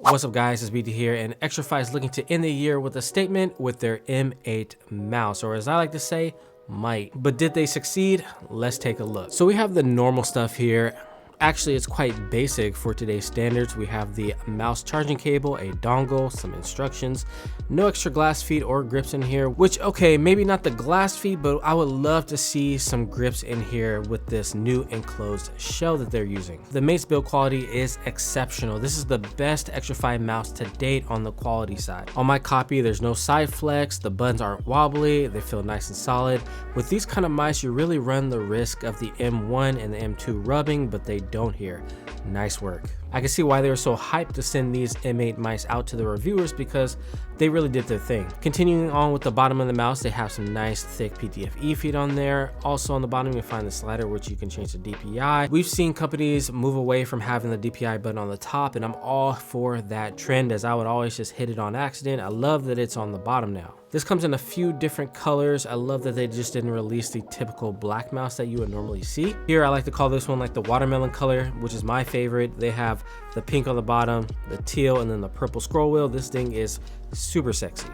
What's up guys, it's BT here, and Xtrfy is looking to end the year with a statement with their M8 mouse, or as I like to say, might. But did they succeed? Let's take a look. So we have the normal stuff here. Actually, it's quite basic for today's standards. We have the mouse charging cable, a dongle, some instructions, no extra glass feet or grips in here, which, okay, maybe not the glass feet, but I would love to see some grips in here with this new enclosed shell that they're using. The mate's build quality is exceptional. This is the best Xtrfy mouse to date on the quality side. On my copy, there's no side flex, the buttons aren't wobbly, they feel nice and solid. With these kind of mice, you really run the risk of the M1 and the M2 rubbing, but they don't here. Nice work. I can see why they were so hyped to send these M8 mice out to the reviewers, because they really did their thing. Continuing on with the bottom of the mouse, they have some nice thick PTFE feet on there. Also on the bottom, you find the slider, which you can change the DPI. We've seen companies move away from having the DPI button on the top, and I'm all for that trend, as I would always just hit it on accident. I love that it's on the bottom now. This comes in a few different colors. I love that they just didn't release the typical black mouse that you would normally see. Here, I like to call this one like the watermelon color, which is my favorite. They have the pink on the bottom, the teal, and then the purple scroll wheel. This thing is super sexy.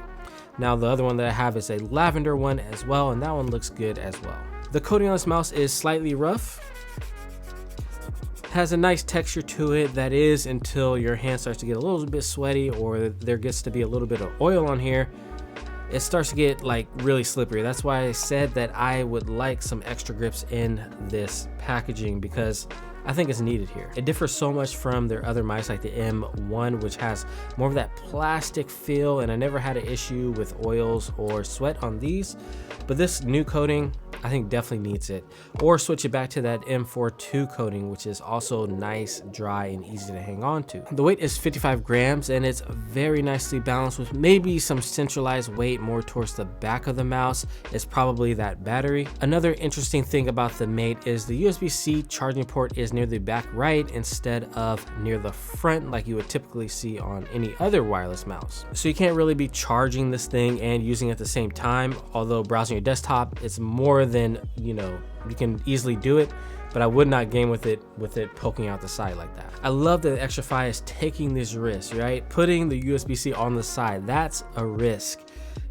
Now, the other one that I have is a lavender one as well, and that one looks good as well. The coating on this mouse is slightly rough. Has a nice texture to it, that is, until your hand starts to get a little bit sweaty or there gets to be a little bit of oil on here. It starts to get like really slippery. That's why I said that I would like some extra grips in this packaging, because I think it's needed here. It differs so much from their other mice like the M1, which has more of that plastic feel, and I never had an issue with oils or sweat on these. But this new coating, I think definitely needs it. Or switch it back to that M42 coating, which is also nice, dry, and easy to hang on to. The weight is 55 grams, and it's very nicely balanced with maybe some centralized weight more towards the back of the mouse. It's probably that battery. Another interesting thing about the Mate is the USB-C charging port is near the back right instead of near the front like you would typically see on any other wireless mouse. So you can't really be charging this thing and using it at the same time. Although browsing your desktop, it's more than, you can easily do it, but I would not game with it poking out the side like that. I love that Xtrfy is taking this risk, right? Putting the USB-C on the side, that's a risk.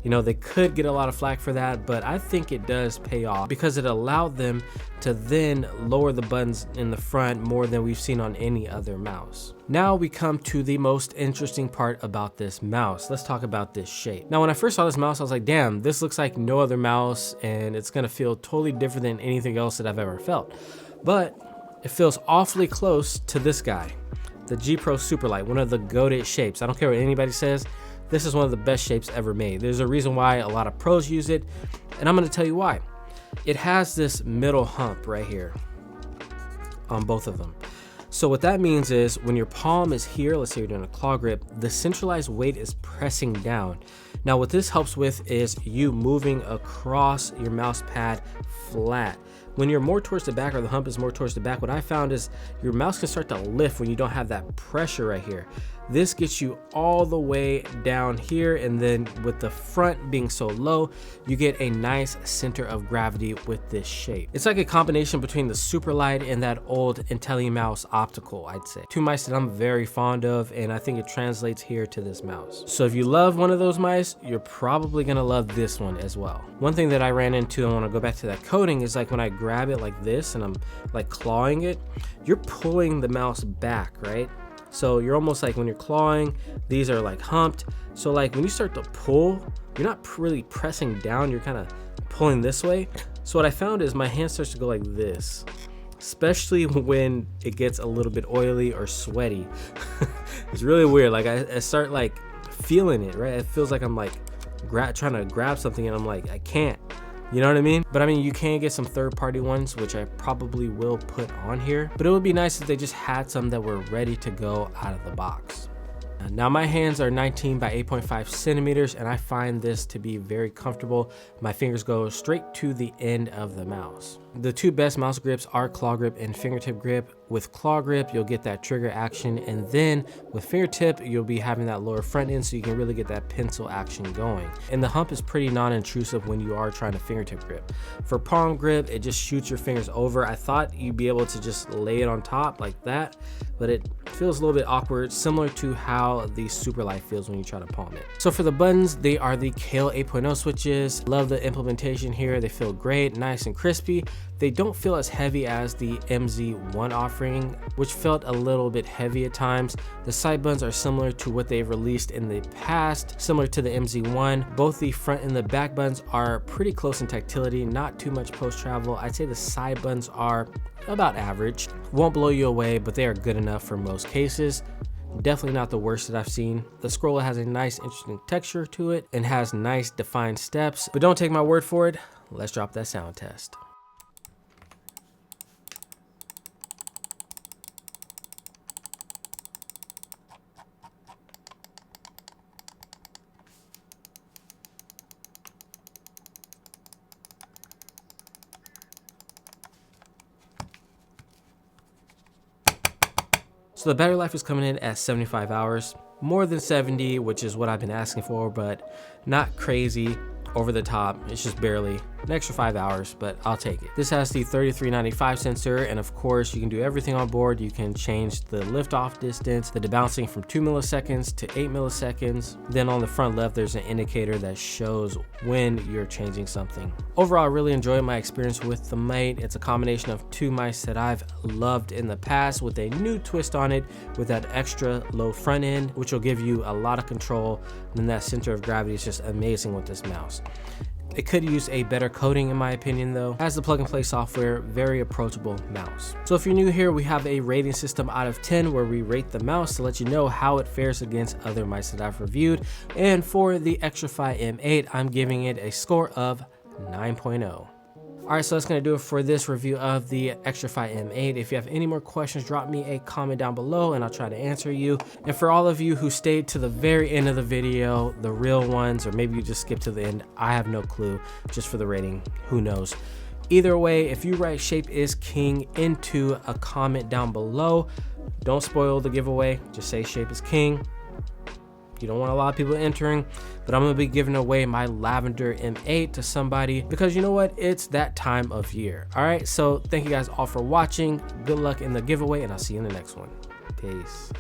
They could get a lot of flack for that, but I think it does pay off because it allowed them to then lower the buttons in the front more than we've seen on any other mouse. Now we come to the most interesting part about this mouse. Let's talk about this shape. Now, when I first saw this mouse, I was like, damn, this looks like no other mouse, and it's gonna feel totally different than anything else that I've ever felt. But it feels awfully close to this guy, the G Pro Superlight, one of the goated shapes. I don't care what anybody says. This is one of the best shapes ever made. There's a reason why a lot of pros use it, and I'm gonna tell you why. It has this middle hump right here on both of them. So what that means is when your palm is here, let's say you're doing a claw grip, the centralized weight is pressing down. Now what this helps with is you moving across your mouse pad flat. When you're more towards the back, or the hump is more towards the back, what I found is your mouse can start to lift when you don't have that pressure right here. This gets you all the way down here, and then with the front being so low, you get a nice center of gravity with this shape. It's like a combination between the Superlight and that old IntelliMouse optical, I'd say. Two mice that I'm very fond of, and I think it translates here to this mouse. So if you love one of those mice, you're probably gonna love this one as well. One thing that I ran into, and I wanna go back to that coating, is like when I grab it like this and I'm like clawing it, you're pulling the mouse back, right? So you're almost like when you're clawing, these are like humped. So like when you start to pull, you're not really pressing down, you're kind of pulling this way. So what I found is my hand starts to go like this, especially when it gets a little bit oily or sweaty. It's really weird. Like I start like feeling it, right? It feels like I'm like trying to grab something and I'm like, I can't. You know what I mean? But I mean, you can get some third-party ones, which I probably will put on here. But it would be nice if they just had some that were ready to go out of the box. Now my hands are 19 by 8.5 centimeters, and I find this to be very comfortable. My fingers go straight to the end of the mouse. The two best mouse grips are claw grip and fingertip grip. With claw grip, you'll get that trigger action, and then with fingertip, you'll be having that lower front end, so you can really get that pencil action going. And the hump is pretty non-intrusive when you are trying to fingertip grip. For palm grip, it just shoots your fingers over. I thought you'd be able to just lay it on top like that, but it feels a little bit awkward, similar to how the Superlight feels when you try to palm it. So for the buttons, they are the Kale 8.0 switches. Love the implementation here. They feel great, nice and crispy. They don't feel as heavy as the MZ1 offering, which felt a little bit heavy at times. The side buttons are similar to what they've released in the past, similar to the MZ1. Both the front and the back buttons are pretty close in tactility, not too much post-travel. I'd say the side buttons are about average. Won't blow you away, but they are good enough for most cases. Definitely not the worst that I've seen. The scroller has a nice, interesting texture to it and has nice defined steps, but don't take my word for it. Let's drop that sound test. So the battery life is coming in at 75 hours, more than 70, which is what I've been asking for, but not crazy over the top. It's just barely an extra 5 hours, but I'll take it. This has the 3395 sensor, and of course you can do everything on board. You can change the liftoff distance, the debouncing from 2 milliseconds to 8 milliseconds. Then on the front left, there's an indicator that shows when you're changing something. Overall, I really enjoyed my experience with the mic. It's a combination of two mics that I've loved in the past with a new twist on it, with that extra low front end, which will give you a lot of control. And then that center of gravity is just amazing with this mouse. It could use a better coating in my opinion though. Has the plug and play software, very approachable mouse. So if you're new here, we have a rating system out of 10 where we rate the mouse to let you know how it fares against other mice that I've reviewed. And for the Xtrfy M8, I'm giving it a score of 9.0. Alright, so that's going to do it for this review of the Xtrfy M8. If you have any more questions, drop me a comment down below and I'll try to answer you. And for all of you who stayed to the very end of the video, the real ones, or maybe you just skipped to the end, I have no clue, just for the rating, who knows. Either way, if you write shape is king into a comment down below, don't spoil the giveaway, just say shape is king. You don't want a lot of people entering, but I'm gonna be giving away my lavender M8 to somebody because you know what? It's that time of year. All right, so thank you guys all for watching. Good luck in the giveaway and I'll see you in the next one. Peace.